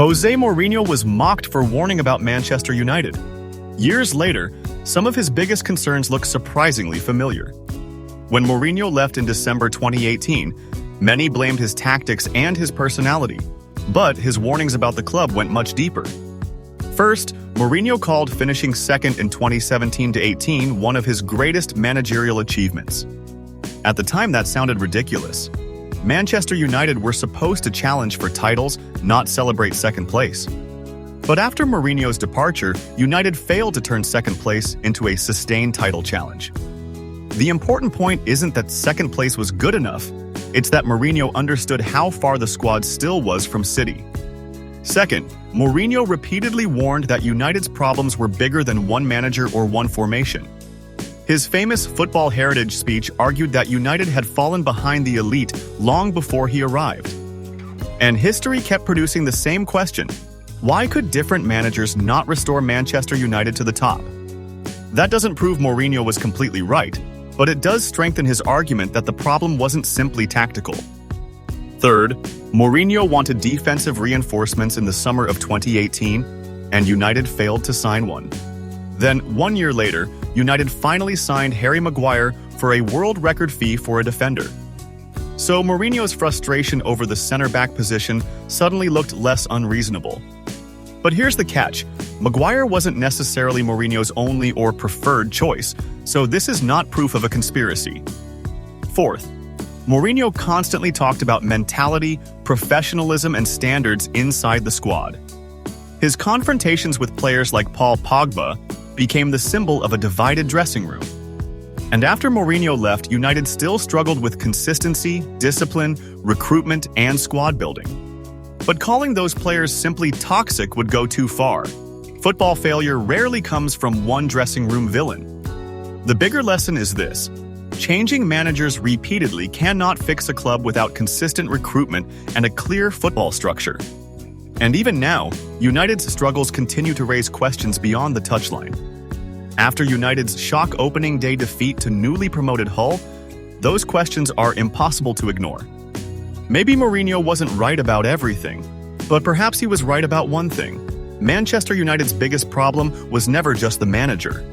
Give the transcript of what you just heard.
Jose Mourinho was mocked for warning about Manchester United. Years later, some of his biggest concerns look surprisingly familiar. When Mourinho left in December 2018, many blamed his tactics and his personality, but his warnings about the club went much deeper. First, Mourinho called finishing second in 2017-18 one of his greatest managerial achievements. At the time, that sounded ridiculous. Manchester United were supposed to challenge for titles, not celebrate second place. But after Mourinho's departure, United failed to turn second place into a sustained title challenge. The important point isn't that second place was good enough, it's that Mourinho understood how far the squad still was from City. Second, Mourinho repeatedly warned that United's problems were bigger than one manager or one formation. His famous football heritage speech argued that United had fallen behind the elite long before he arrived. And history kept producing the same question: why could different managers not restore Manchester United to the top? That doesn't prove Mourinho was completely right, but it does strengthen his argument that the problem wasn't simply tactical. Third, Mourinho wanted defensive reinforcements in the summer of 2018, and United failed to sign one. Then, 1 year later, United finally signed Harry Maguire for a world record fee for a defender. So Mourinho's frustration over the center-back position suddenly looked less unreasonable. But here's the catch: Maguire wasn't necessarily Mourinho's only or preferred choice, so this is not proof of a conspiracy. Fourth, Mourinho constantly talked about mentality, professionalism, and standards inside the squad. His confrontations with players like Paul Pogba became the symbol of a divided dressing room. And after Mourinho left, United still struggled with consistency, discipline, recruitment, and squad building. But calling those players simply toxic would go too far. Football failure rarely comes from one dressing room villain. The bigger lesson is this: changing managers repeatedly cannot fix a club without consistent recruitment and a clear football structure. And even now, United's struggles continue to raise questions beyond the touchline. After United's shock opening day defeat to newly promoted Hull, those questions are impossible to ignore. Maybe Mourinho wasn't right about everything, but perhaps he was right about one thing: Manchester United's biggest problem was never just the manager.